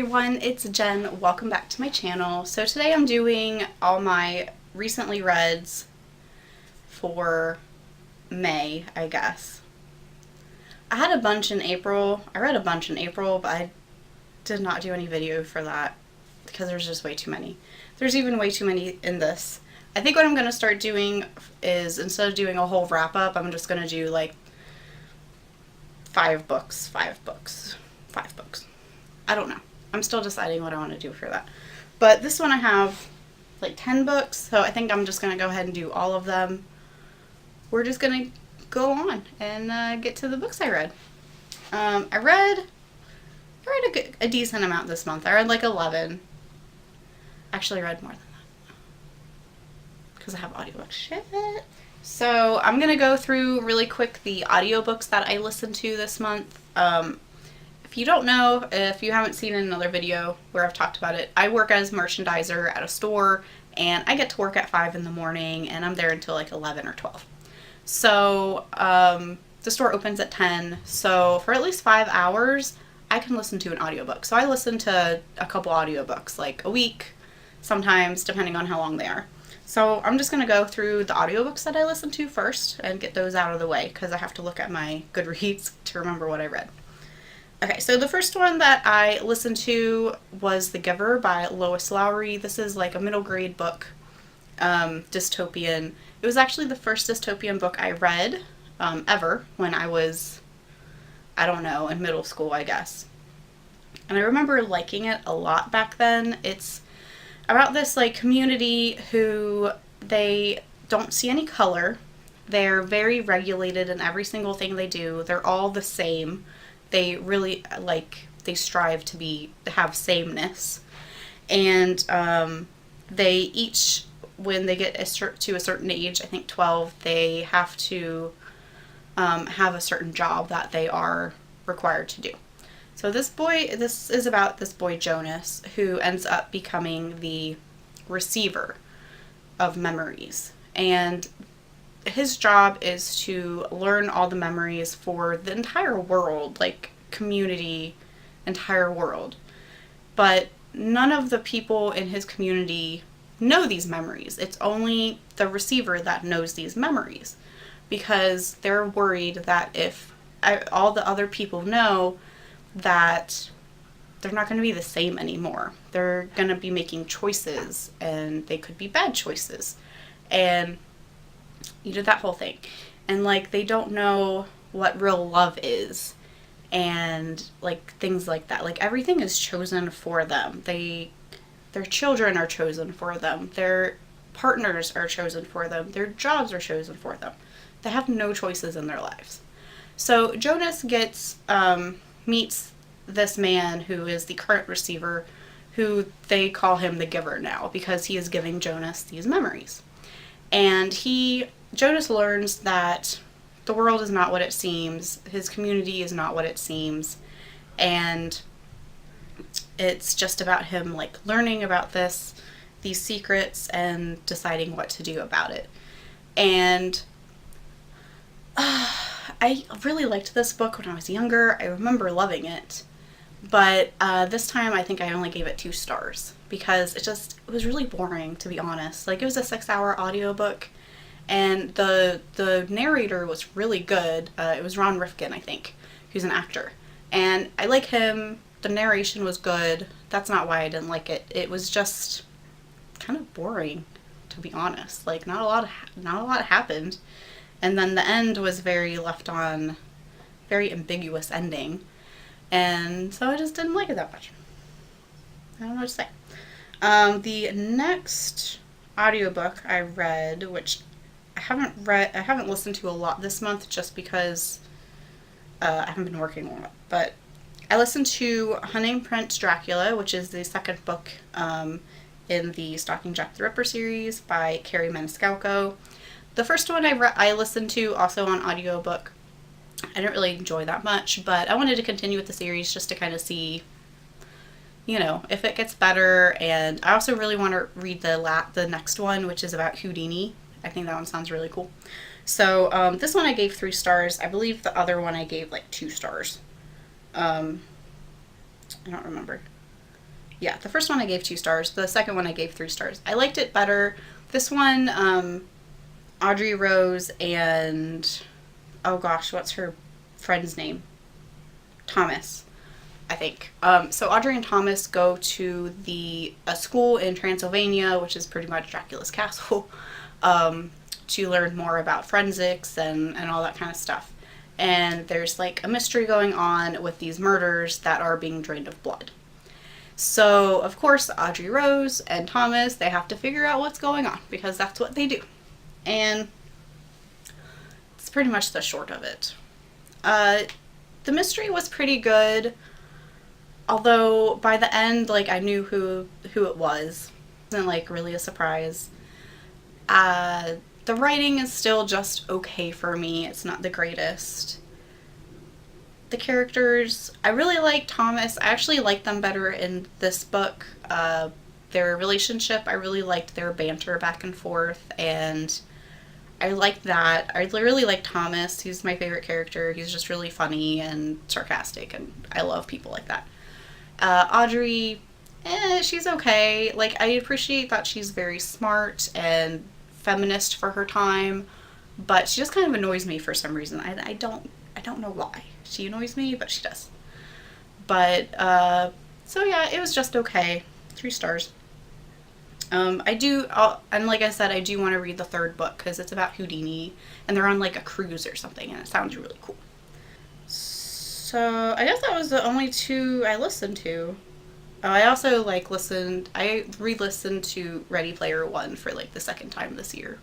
everyone, it's Jen. Welcome back to my channel. So today I'm doing all my recently reads for May, I guess. I had a bunch in April. I read a bunch in April, but I did not do any video for that because there's just way too many. There's even way too many in this. I think what I'm going to start doing is, instead of doing a whole wrap-up, I'm just going to do like 5 books. I don't know. I'm still deciding what I want to do for that. But this one I have like 10 books, so I think I'm just going to go ahead and do all of them. We're just going to go on and get to the books I read. I read a decent amount this month. I read like 11. Actually, I read more than that because I have audiobooks. Shit. So I'm going to go through really quick the audiobooks that I listened to this month. If you don't know, if you haven't seen another video where I've talked about it, I work as a merchandiser at a store, and I get to work at 5 in the morning, and I'm there until like 11 or 12. So the store opens at 10, so for at least 5 hours, I can listen to an audiobook. So I listen to a couple audiobooks, like a week, sometimes, depending on how long they are. So I'm just going to go through the audiobooks that I listened to first and get those out of the way, because I have to look at my Goodreads to remember what I read. Okay, so the first one that I listened to was The Giver by Lois Lowry. This is like a middle grade book, dystopian. It was actually the first dystopian book I read ever when I was, I don't know, in middle school, I guess. And I remember liking it a lot back then. It's about this like community who they don't see any color. They're very regulated in every single thing they do. They're all the same. They really, they strive to have sameness. And they each, when they get to a certain age, I think 12, they have to have a certain job that they are required to do. So this is about this boy Jonas, who ends up becoming the receiver of memories. And his job is to learn all the memories for the entire world, like community, entire world. But none of the people in his community know these memories. It's only the receiver that knows these memories, because they're worried that if all the other people know, that they're not going to be the same anymore. They're going to be making choices, and they could be bad choices. And you did that whole thing. And like, they don't know what real love is, and like things like that. Like, everything is chosen for them. Their children are chosen for them. Their partners are chosen for them. Their jobs are chosen for them. They have no choices in their lives. So Jonas meets this man who is the current receiver, who they call him the Giver now, because he is giving Jonas these memories. And Jonas learns that the world is not what it seems, his community is not what it seems, and it's just about him like learning about these secrets and deciding what to do about it. And I really liked this book when I was younger. I remember loving it. But this time I think I only gave it 2 stars, because it was really boring, to be honest. Like, it was a 6-hour audiobook, and the narrator was really good. It was Ron Rifkin, I think, who's an actor. And I like him. The narration was good. That's not why I didn't like it. It was just kind of boring, to be honest. Like, not a lot happened. And then the end was very ambiguous ending. And so I just didn't like it that much. I don't know what to say. The next audiobook I read, which I haven't listened to a lot this month, just because I haven't been working on it. But I listened to Hunting Prince Dracula, which is the second book in the Stalking Jack the Ripper series by Carrie Maniscalco. The first one I listened to also on audiobook. I didn't really enjoy that much, but I wanted to continue with the series just to kind of see, if it gets better. And I also really want to read the next one, which is about Houdini. I think that one sounds really cool. So this one I gave 3 stars. I believe the other one I gave like 2 stars. I don't remember. Yeah, the first one I gave 2 stars. The second one I gave 3 stars. I liked it better. This one, Audrey Rose and, oh gosh, what's her friend's name? Thomas, I think. So Audrey and Thomas go to a school in Transylvania, which is pretty much Dracula's castle, to learn more about forensics and all that kind of stuff. And there's like a mystery going on with these murders that are being drained of blood. So, of course, Audrey Rose and Thomas, they have to figure out what's going on because that's what they do. And it's pretty much the short of it. The mystery was pretty good, although by the end, like, I knew who it was. It wasn't, like, really a surprise. The writing is still just okay for me. It's not the greatest. The characters, I really like Thomas. I actually like them better in this book. Their relationship, I really liked their banter back and forth, and I liked that. I really like Thomas. He's my favorite character. He's just really funny and sarcastic, and I love people like that. Audrey, she's okay. Like, I appreciate that she's very smart and feminist for her time, but she just kind of annoys me for some reason. I don't know why. She annoys me, but she does. But, so yeah, it was just okay. 3 stars. And like I said, I do want to read the 3rd book because it's about Houdini, and they're on like a cruise or something, and it sounds really cool. So, I guess that was the only 2 I listened to. I also I re-listened to Ready Player One for like the 2nd time this year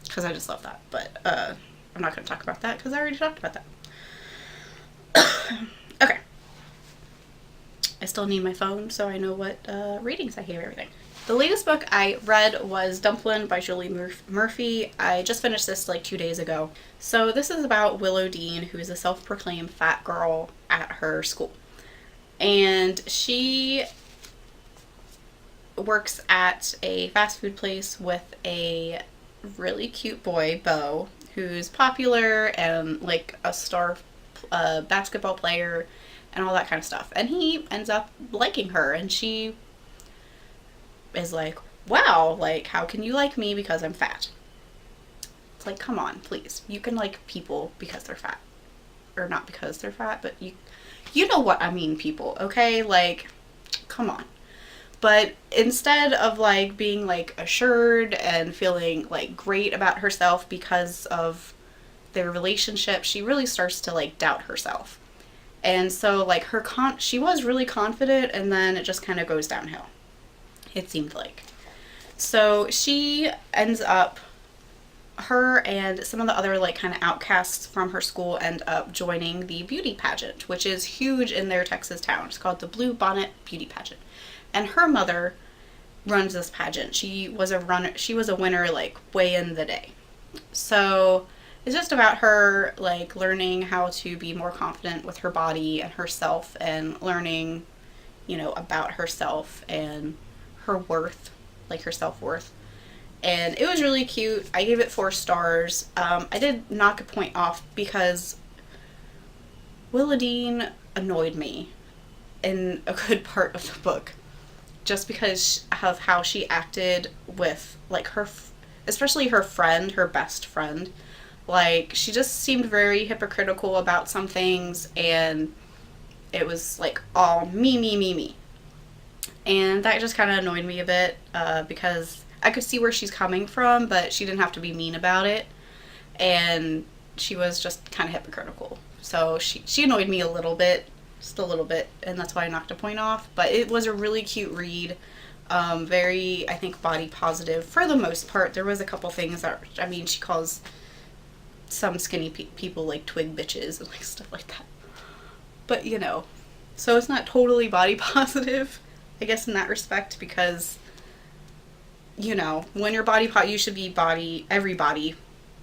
because I just love that. But, I'm not going to talk about that because I already talked about that. Okay. I still need my phone so I know what ratings I gave everything. The latest book I read was Dumplin by Julie Murphy. I just finished this like 2 days ago. So this is about Willow Dean, who is a self-proclaimed fat girl at her school. And she works at a fast food place with a really cute boy, Beau, who's popular and like a star basketball player and all that kind of stuff. And he ends up liking her, and she is like, wow, like, how can you like me because I'm fat? It's like, come on, please. You can like people because they're fat. Or not because they're fat, but you know what I mean, people, okay? Like, come on. But instead of like being like assured and feeling like great about herself because of their relationship, she really starts to like doubt herself. And so like she was really confident, and then it just kind of goes downhill, it seemed like. So she ends up, her and some of the other like kind of outcasts from her school end up joining the beauty pageant, which is huge in their Texas town. It's called the Blue Bonnet Beauty Pageant. And her mother runs this pageant. She was a winner like way in the day. So it's just about her like learning how to be more confident with her body and herself, and learning, about herself and her worth, like her self-worth. And it was really cute. I gave it 4 stars. I did knock a point off because Willow Dean annoyed me in a good part of the book, just because of how she acted with like especially her friend, her best friend. Like, she just seemed very hypocritical about some things, and it was like all me. And that just kind of annoyed me a bit, because I could see where she's coming from, but she didn't have to be mean about it. And she was just kind of hypocritical. So she annoyed me a little bit, just a little bit, and that's why I knocked a point off. But it was a really cute read. Very, I think, body positive for the most part. There was a couple things that, she calls some skinny people like twig bitches and like stuff like that. But, so it's not totally body positive, I guess, in that respect, because, when you're you should be everybody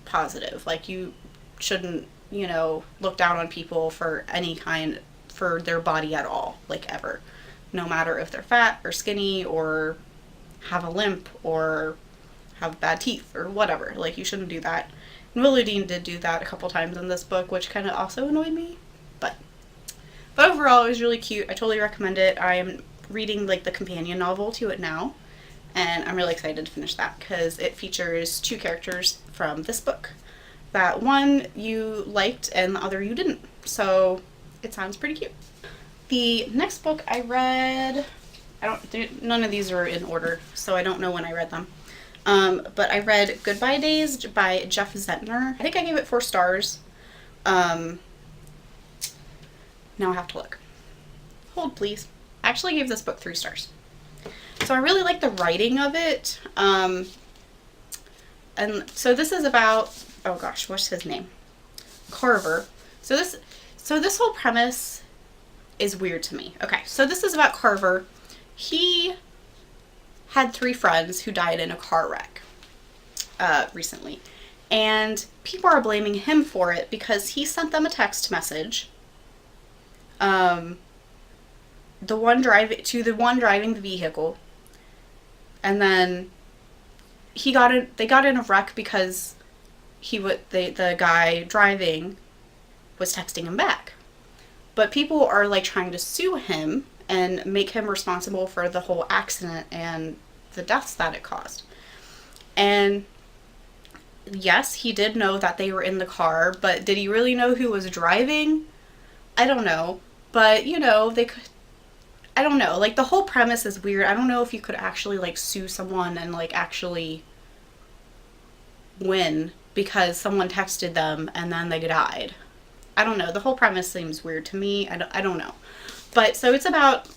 positive. Like, you shouldn't, look down on people for their body at all, like, ever. No matter if they're fat or skinny or have a limp or have bad teeth or whatever. Like, you shouldn't do that. And Willow Dean did do that a couple times in this book, which kind of also annoyed me. But overall, it was really cute. I totally recommend it. I am reading like the companion novel to it now, and I'm really excited to finish that because it features 2 characters from this book that one you liked and the other you didn't. So it sounds pretty cute. The next book I read, none of these are in order, so I don't know when I read them. But I read Goodbye Days by Jeff Zentner. I think I gave it 4 stars. Now I have to look. Hold, please. I actually gave this book 3 stars. So I really like the writing of it. And so this is about, oh gosh, what's his name? Carver. So this whole premise is weird to me. Okay, so this is about Carver. He had 3 friends who died in a car wreck recently. And people are blaming him for it because he sent them a text message. The one driving the vehicle. And then they got in a wreck because the guy driving was texting him back. But people are like trying to sue him and make him responsible for the whole accident and the deaths that it caused. And yes, he did know that they were in the car, but did he really know who was driving? I don't know. But, you know, they could, I don't know. Like, the whole premise is weird. I don't know if you could actually, like, sue someone and, like, actually win because someone texted them and then they died. I don't know. The whole premise seems weird to me. I don't know. But so it's about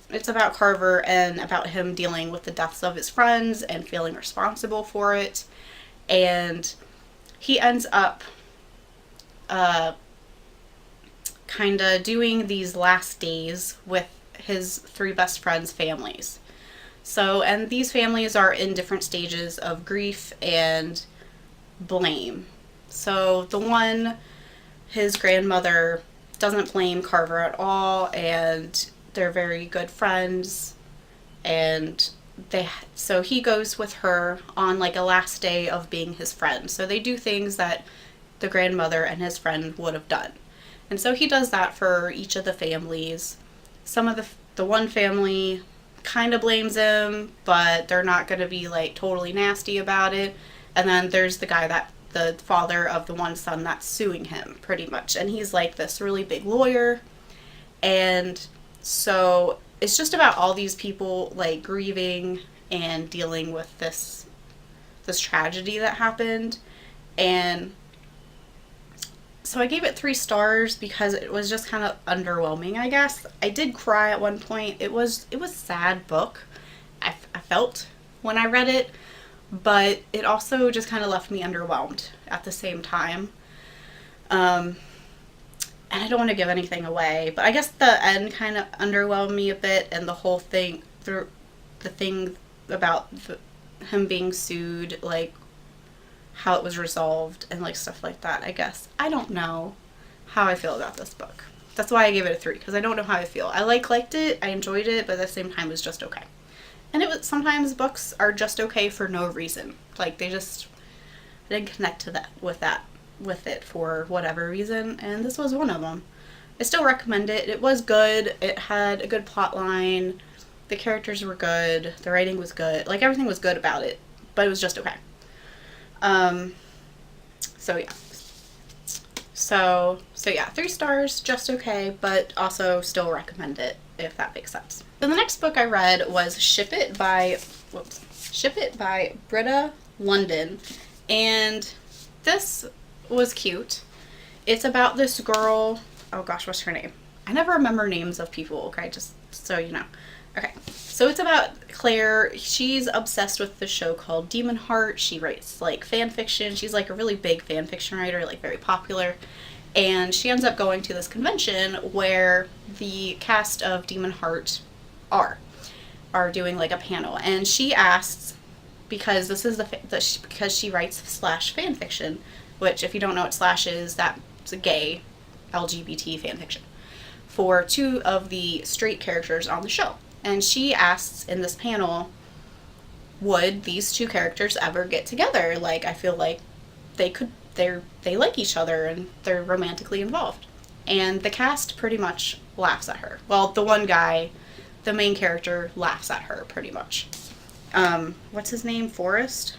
Carver and about him dealing with the deaths of his friends and feeling responsible for it. And he ends up kind of doing these last days with his 3 best friends' families. So, and these families are in different stages of grief and blame. So the one, his grandmother doesn't blame Carver at all, and they're very good friends, and so he goes with her on like a last day of being his friend. So they do things that the grandmother and his friend would have done. And so he does that for each of the families. Some of the one family kind of blames him, but they're not going to be like totally nasty about it. And then there's the guy the father of the one son that's suing him pretty much. And he's like this really big lawyer. And so it's just about all these people like grieving and dealing with this tragedy that happened. And so I gave it 3 stars because it was just kind of underwhelming, I guess. I did cry at one point. It was a sad book. I felt when I read it, but it also just kind of left me underwhelmed at the same time. And I don't want to give anything away, but I guess the end kind of underwhelmed me a bit, and the whole thing, the thing about him being sued, like how it was resolved and like stuff like that, I guess. I don't know how I feel about this book. That's why I gave it a 3, because I don't know how I feel. I liked it, I enjoyed it, but at the same time it was just okay. And sometimes books are just okay for no reason. Like I didn't connect to with it for whatever reason, and this was one of them. I still recommend it. It was good. It had a good plot line. The characters were good. The writing was good. Like everything was good about it, but it was just okay. So yeah. So yeah, 3 stars, just okay, but also still recommend it if that makes sense. Then the next book I read was Ship It by Britta London, and this was cute. It's about this girl, oh gosh, what's her name? I never remember names of people, okay, just so you know. Okay, so it's about Claire. She's obsessed with the show called Demon Heart. She writes like fan fiction. She's like a really big fan fiction writer, like very popular. And she ends up going to this convention where the cast of Demon Heart are doing like a panel. And she asks, because this is because she writes slash fan fiction, which if you don't know what slash is, that's a gay LGBT fan fiction, for 2 of the straight characters on the show. And she asks in this panel, would these 2 characters ever get together? Like, I feel like they like each other and they're romantically involved. And the cast pretty much laughs at her. Well, the one guy the main character laughs at her pretty much. What's his name? Forrest?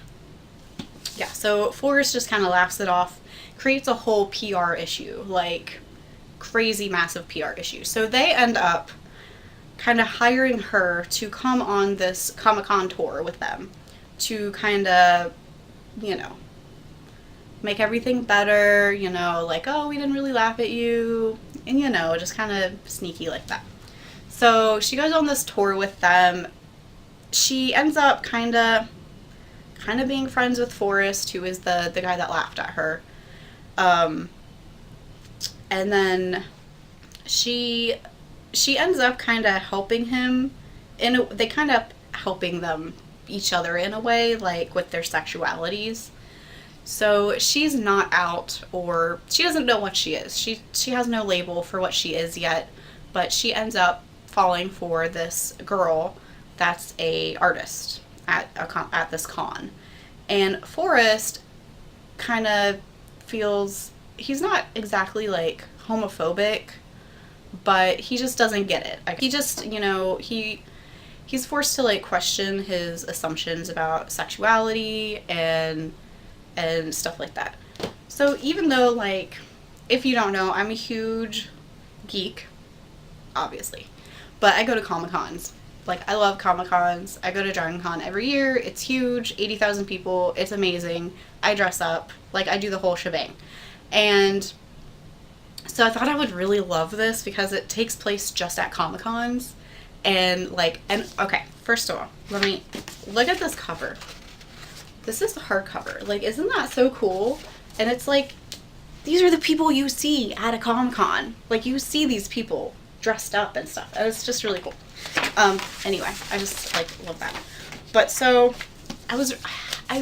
Yeah, so Forrest just kind of laughs it off, creates a whole PR issue, like crazy massive PR issue. So they end up kind of hiring her to come on this Comic-Con tour with them to kind of, you know, make everything better, you know, like, oh, we didn't really laugh at you, and, you know, just kind of sneaky like that. So she goes on this tour with them. She ends up kind of being friends with Forrest, who is the guy that laughed at her. And then she ends up kind of helping him they kind of helping them each other in a way, like with their sexualities. So she's not out, or she doesn't know what she is. She has no label for what she is yet, but she ends up falling for this girl that's a artist at this con. And Forrest kind of feels, he's not exactly like homophobic, but he just doesn't get it. Like, he just, you know, he's forced to like question his assumptions about sexuality and stuff like that. So even though, like, if you don't know, I'm a huge geek, obviously, but I go to Comic-Cons. Like, I love Comic-Cons. I go to Dragon Con every year. It's huge, 80,000 people. It's amazing. I dress up. Like, I do the whole shebang. And so I thought I would really love this because it takes place just at Comic-Cons. And, like, okay, first of all, let me look at this cover. This is the hardcover. Like, isn't that so cool? And it's like, these are the people you see at a Comic-Con. Like, you see these people dressed up and stuff. And it's just really cool. Anyway, I just, like, love that. But so, I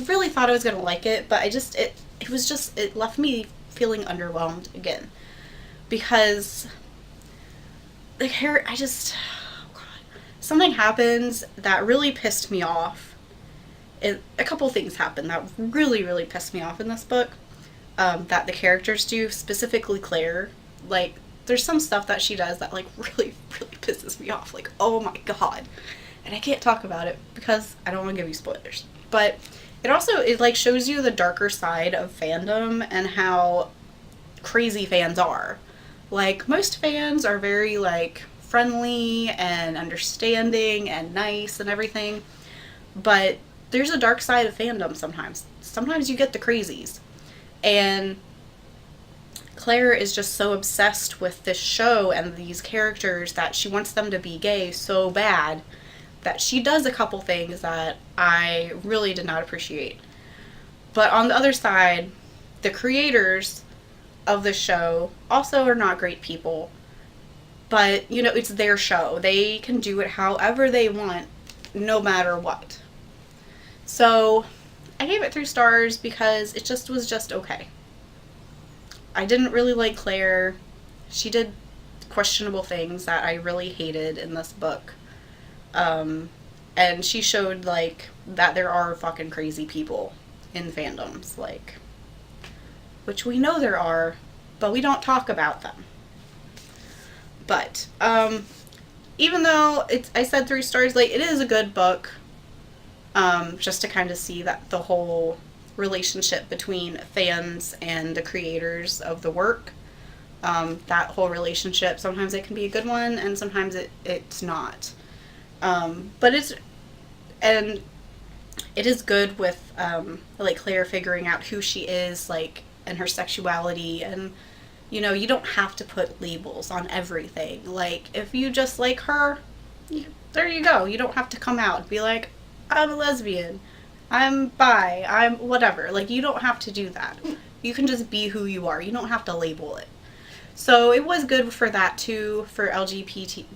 really thought I was gonna like it, but it left me feeling underwhelmed again. Because the hair, oh God. Something happens that really pissed me off. A couple things happened that really, really pissed me off in this book, that the characters do, specifically Claire. Like, there's some stuff that she does that, like, really, really pisses me off. Like, oh my God. And I can't talk about it because I don't want to give you spoilers. But it like shows you the darker side of fandom and how crazy fans are. Like, most fans are very, like, friendly and understanding and nice and everything. But there's a dark side of fandom sometimes. Sometimes you get the crazies. And Claire is just so obsessed with this show and these characters that she wants them to be gay so bad that she does a couple things that I really did not appreciate. But on the other side, the creators of the show also are not great people. But, you know, it's their show. They can do it however they want, no matter what. So I gave it 3 stars because it just was just okay. I didn't really like Claire. She did questionable things that I really hated in this book. And she showed, like, that there are fucking crazy people in fandoms, like, which we know there are, but we don't talk about them. But, even though I said 3 stars, like, it is a good book, just to kind of see that the whole relationship between fans and the creators of the work, that whole relationship, sometimes it can be a good one and sometimes it's not. But it is good with, like, Claire figuring out who she is, like, and her sexuality, and, you know, you don't have to put labels on everything. Like, if you just like her, there you go. You don't have to come out and be like, I'm a lesbian, I'm bi, I'm whatever. Like, you don't have to do that. You can just be who you are. You don't have to label it. So it was good for that too, for LGBT,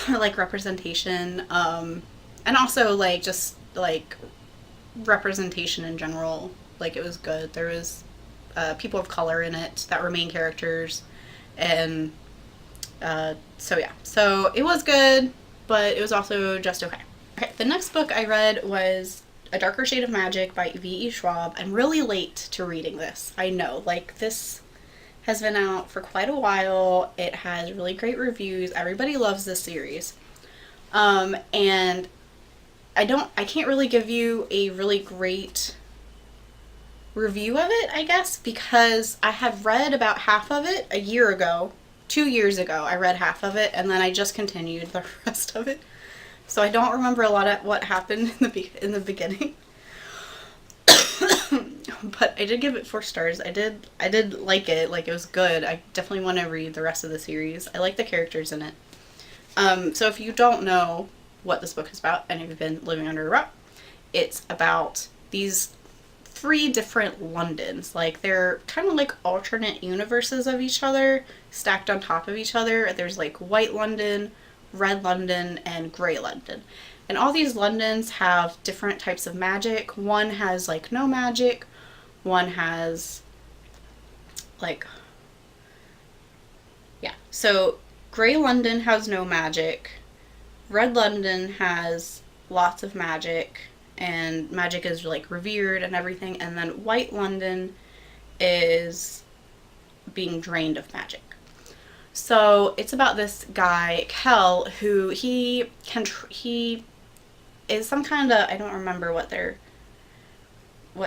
like, representation, and also, like, just, like, representation in general. Like, it was good. There was people of color in it that were main characters, and so yeah. So it was good, but it was also just okay. Okay, the next book I read was A Darker Shade of Magic by V.E. Schwab. I'm really late to reading this. I know, like, this has been out for quite a while. It has really great reviews. Everybody loves this series. And I can't really give you a really great review of it, I guess, because I had read about half of it a year ago. 2 years ago, I read half of it, and then I just continued the rest of it. So I don't remember a lot of what happened in the beginning. But I did give it 4 stars. I did like it. Like, it was good. I definitely want to read the rest of the series. I like the characters in it. So if you don't know what this book is about, and if you've been living under a rock, it's about these 3 different Londons. Like, they're kind of like alternate universes of each other, stacked on top of each other. There's like White London, Red London, and Grey London. And all these Londons have different types of magic. One has like no magic. One has like, yeah. So Grey London has no magic. Red London has lots of magic, and magic is like revered and everything. And then White London is being drained of magic. So it's about this guy, Kel, who he is some kind of, I don't remember what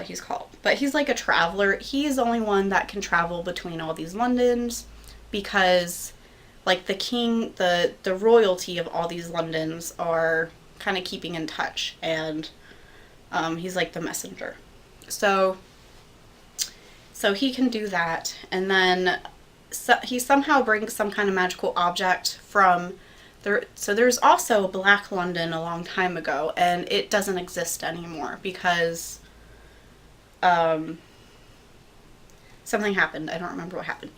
he's called, but he's like a traveler. He's the only one that can travel between all these Londons, because like the king, the royalty of all these Londons are kind of keeping in touch, and he's like the messenger. So he can do that, and then he somehow brings some kind of magical object from there. So there's also Black London a long time ago, and it doesn't exist anymore because something happened. I don't remember what happened.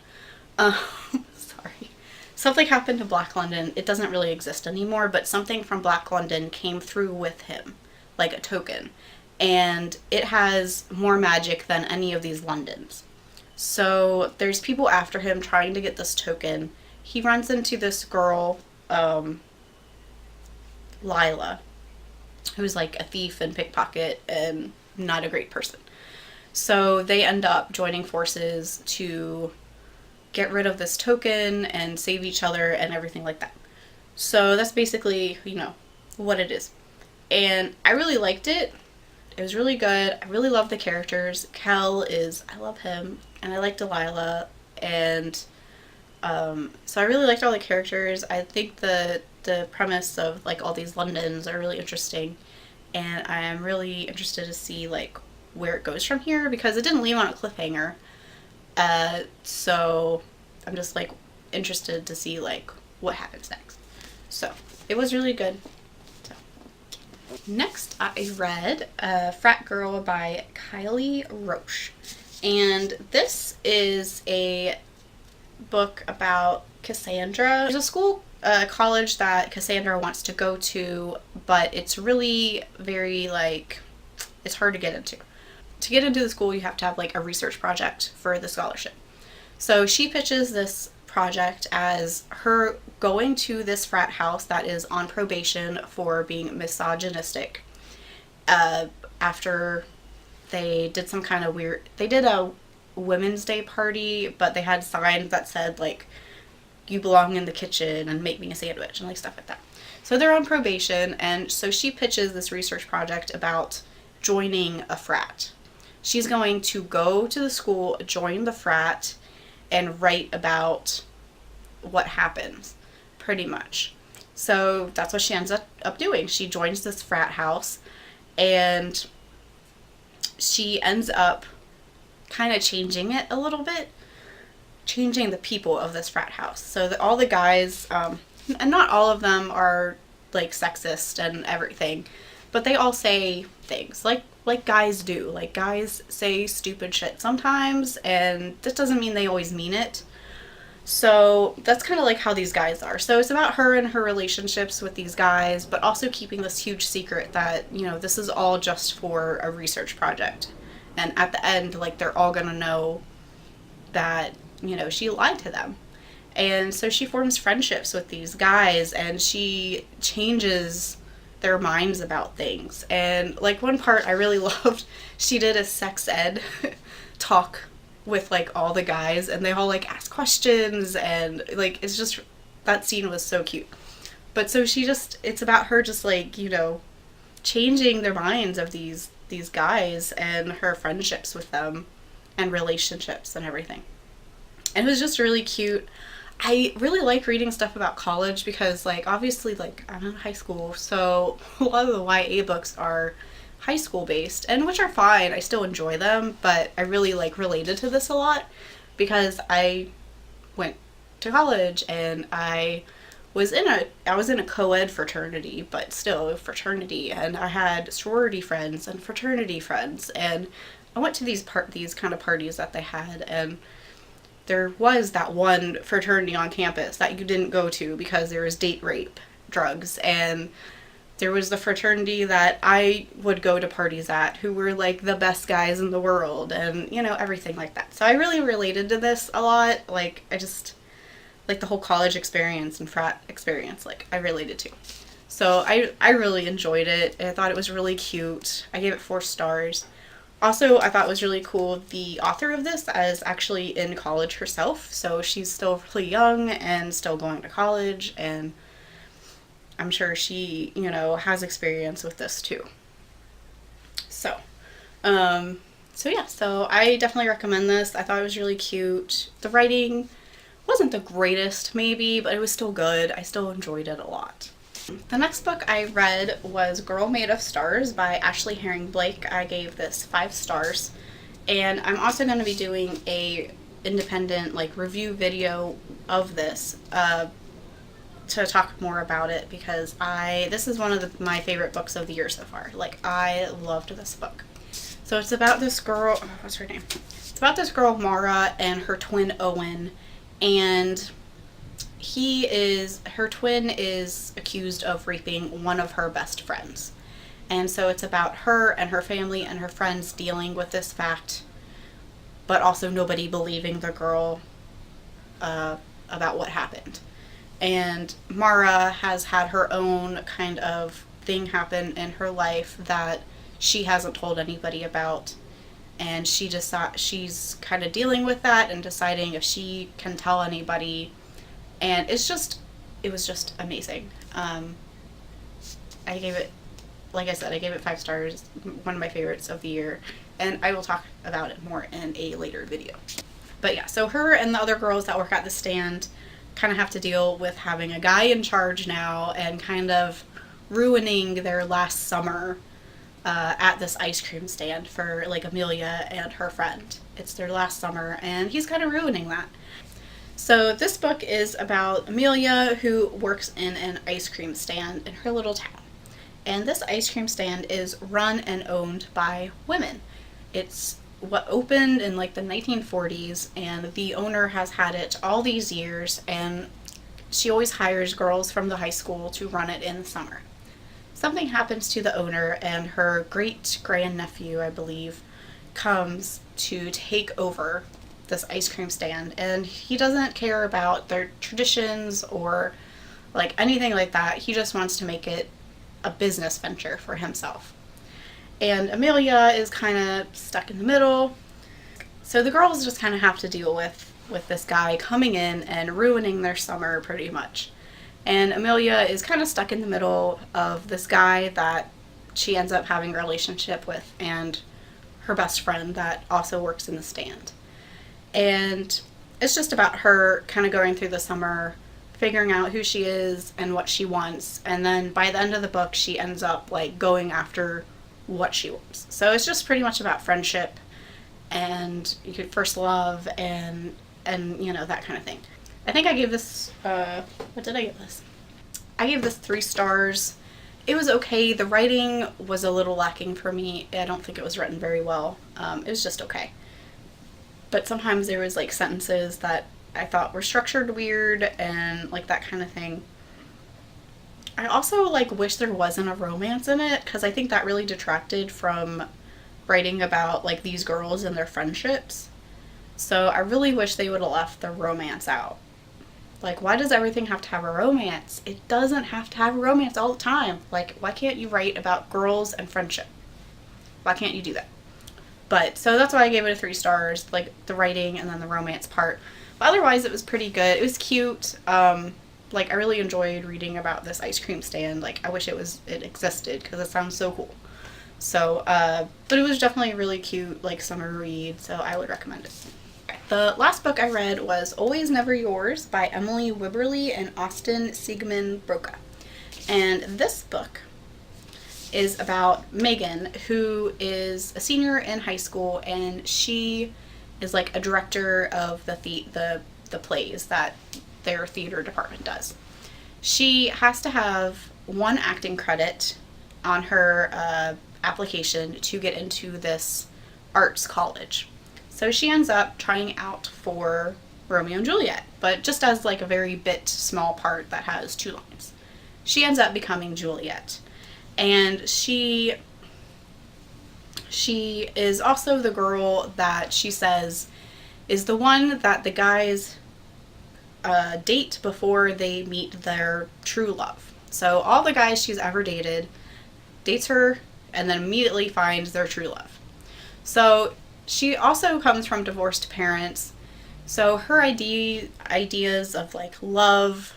Sorry. Something happened to Black London. It doesn't really exist anymore, but something from Black London came through with him, like a token. And it has more magic than any of these Londons. So there's people after him trying to get this token. He runs into this girl, Lila, who's like a thief and pickpocket and not a great person. So they end up joining forces to get rid of this token and save each other and everything like that. So that's basically, what it is. And I really liked it. It was really good. I really love the characters. I love him, and I like Delilah, and so I really liked all the characters. I think the premise of like all these Londons are really interesting, and I am really interested to see like where it goes from here, because it didn't leave on a cliffhanger. So I'm just like interested to see like what happens next. So it was really good. Next, I read Frat Girl by Kylie Roche. And this is a book about Cassandra. There's a school, college that Cassandra wants to go to, but it's really very, like, it's hard to get into. To get into the school, you have to have, like, a research project for the scholarship. So she pitches this project as her going to this frat house that is on probation for being misogynistic, after they did some kind of weird, they did a Women's Day party, but they had signs that said like, you belong in the kitchen and make me a sandwich and like stuff like that. So they're on probation, and so she pitches this research project about joining a frat. She's going to go to the school, join the frat, and write about what happens, pretty much. So that's what she ends up doing. She joins this frat house, and she ends up kind of changing it a little bit, changing the people of this frat house. So all the guys, and not all of them are like sexist and everything, but they all say things like guys do. Like, guys say stupid shit sometimes, and this doesn't mean they always mean it. So that's kind of like how these guys are. So it's about her and her relationships with these guys, but also keeping this huge secret that, this is all just for a research project. And at the end, like, they're all gonna know that, she lied to them. And so she forms friendships with these guys, and she changes their minds about things. And like one part I really loved, she did a sex ed talk with like all the guys, and they all like ask questions, and like it's just, that scene was so cute. But so it's about her just like, you know, changing their minds of these guys and her friendships with them and relationships and everything. And it was just really cute. I really like reading stuff about college because, like, obviously, like, I'm in high school, so a lot of the YA books are high school based, and which are fine. I still enjoy them, but I really, like, related to this a lot because I went to college and I was in a co-ed fraternity, but still a fraternity, and I had sorority friends and fraternity friends, and I went to these kind of parties that they had, and there was that one fraternity on campus that you didn't go to because there was date rape, drugs, and there was the fraternity that I would go to parties at who were like the best guys in the world, and you know, everything like that. So I really related to this a lot. Like, I just like the whole college experience and frat experience, like I related to. So I really enjoyed it. I thought it was really cute. I gave it 4 stars. Also, I thought it was really cool, the author of this is actually in college herself, so she's still really young and still going to college, and I'm sure she, you know, has experience with this too. So, so I definitely recommend this. I thought it was really cute. The writing wasn't the greatest, maybe, but it was still good. I still enjoyed it a lot. The next book I read was Girl Made of Stars by Ashley Herring Blake. I gave this 5 stars. And I'm also going to be doing a independent like review video of this to talk more about it, because this is one of my favorite books of the year so far. Like, I loved this book. So it's about this girl, what's her name? It's about this girl Mara and her twin Owen, and her twin is accused of raping one of her best friends. And so it's about her and her family and her friends dealing with this fact, but also nobody believing the girl about what happened. And Mara has had her own kind of thing happen in her life that she hasn't told anybody about. And she's kind of dealing with that and deciding if she can tell anybody. And it was just amazing. I gave it, like I said, I gave it 5 stars, one of my favorites of the year, and I will talk about it more in a later video. But yeah, so her and the other girls that work at the stand kind of have to deal with having a guy in charge now and kind of ruining their last summer at this ice cream stand for like Amelia and her friend. It's their last summer, and he's kind of ruining that. So this book is about Amelia, who works in an ice cream stand in her little town. And this ice cream stand is run and owned by women. It's what opened in like the 1940s, and the owner has had it all these years, and she always hires girls from the high school to run it in the summer. Something happens to the owner, and her great-grandnephew, I believe, comes to take over this ice cream stand, and he doesn't care about their traditions or like anything like that. He just wants to make it a business venture for himself. And Amelia is kind of stuck in the middle. So the girls just kind of have to deal with this guy coming in and ruining their summer pretty much. And Amelia is kind of stuck in the middle of this guy that she ends up having a relationship with, and her best friend that also works in the stand. And it's just about her kind of going through the summer, figuring out who she is and what she wants. And then by the end of the book, she ends up like going after what she wants. So it's just pretty much about friendship and you could first love and you know, that kind of thing. I think I gave this, what did I give this? I gave this 3 stars. It was okay. The writing was a little lacking for me. I don't think it was written very well. It was just okay. But sometimes there was like sentences that I thought were structured weird and like that kind of thing. I also like wish there wasn't a romance in it, because I think that really detracted from writing about like these girls and their friendships. So I really wish they would have left the romance out. Like, why does everything have to have a romance? It doesn't have to have a romance all the time. Like, why can't you write about girls and friendship? Why can't you do that? But so that's why I gave it a 3 stars, like the writing and then the romance part. But otherwise, it was pretty good. It was cute. Like I really enjoyed reading about this ice cream stand. Like I wish it existed because it sounds so cool. So, but it was definitely a really cute like summer read. So I would recommend it. The last book I read was Always Never Yours by Emily Wibberley and Austin Siegmund Broca. And this book is about Megan, who is a senior in high school, and she is like a director of the plays that their theater department does. She has to have 1 acting credit on her application to get into this arts college. So she ends up trying out for Romeo and Juliet, but just as like a very small part that has 2 lines. She ends up becoming Juliet. And she is also the girl that she says is the one that the guys date before they meet their true love. So all the guys she's ever dated dates her and then immediately finds their true love. So she also comes from divorced parents. So her ideas of like love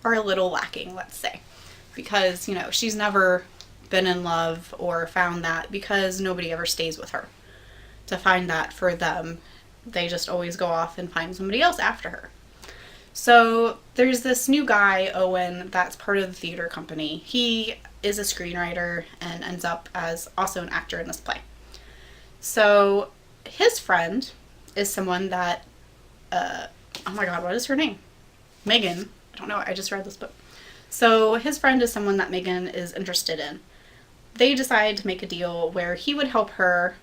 are a little lacking, let's say. Because, you know, she's never been in love or found that because nobody ever stays with her to find that for them. They just always go off and find somebody else after her. So there's this new guy, Owen, that's part of the theater company. He is a screenwriter and ends up as also an actor in this play. So his friend is someone that, oh my god, what is her name? Megan. I don't know, I just read this book. So his friend is someone that Megan is interested in. They decide to make a deal where he would help her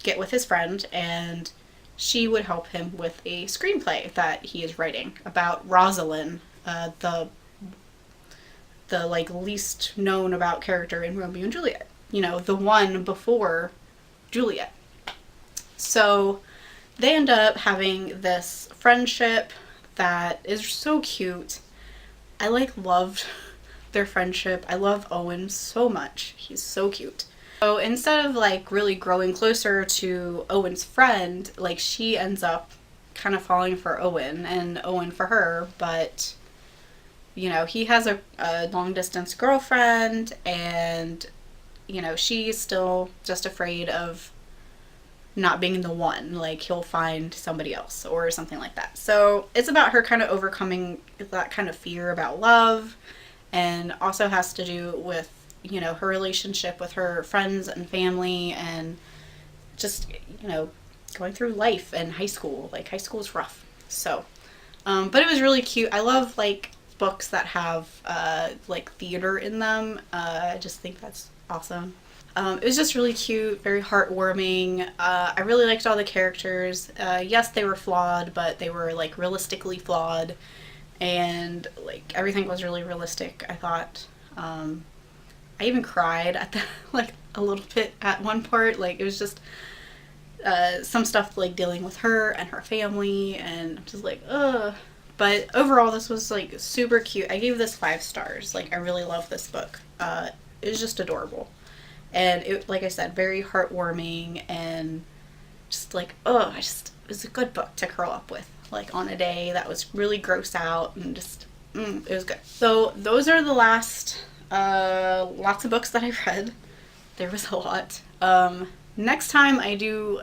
get with his friend and she would help him with a screenplay that he is writing about Rosalind, the like least known about character in Romeo and Juliet. You know, the one before Juliet. So they end up having this friendship that is so cute. I like loved their friendship. I love Owen so much. He's so cute. So instead of like really growing closer to Owen's friend, like she ends up kind of falling for Owen and Owen for her, but you know, he has a long distance girlfriend and you know, she's still just afraid of not being the one, like he'll find somebody else or something like that. So it's about her kind of overcoming that kind of fear about love, and also has to do with, you know, her relationship with her friends and family and just, you know, going through life and high school. Like high school is rough. So, but it was really cute. I love like books that have like theater in them. I just think that's awesome. It was just really cute, very heartwarming. I really liked all the characters. Yes, they were flawed, but they were like realistically flawed, and like everything was really realistic, I thought. I even cried at the like a little bit at one part. Like it was just some stuff like dealing with her and her family, and I'm just like, ugh. But overall, this was like super cute. I gave this 5 stars. Like I really love this book. It was just adorable. And it, like I said, very heartwarming and just like, oh, it was a good book to curl up with, like on a day that was really gross out, and just, it was good. So those are the last, lots of books that I read. There was a lot. Next time I do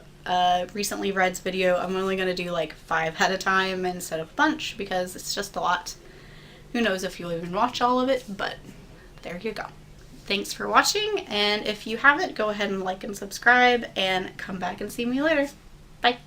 recently reads video, I'm only going to do like 5 at a time instead of a bunch because it's just a lot. Who knows if you'll even watch all of it, but there you go. Thanks for watching, and if you haven't, go ahead and like and subscribe, and come back and see me later. Bye!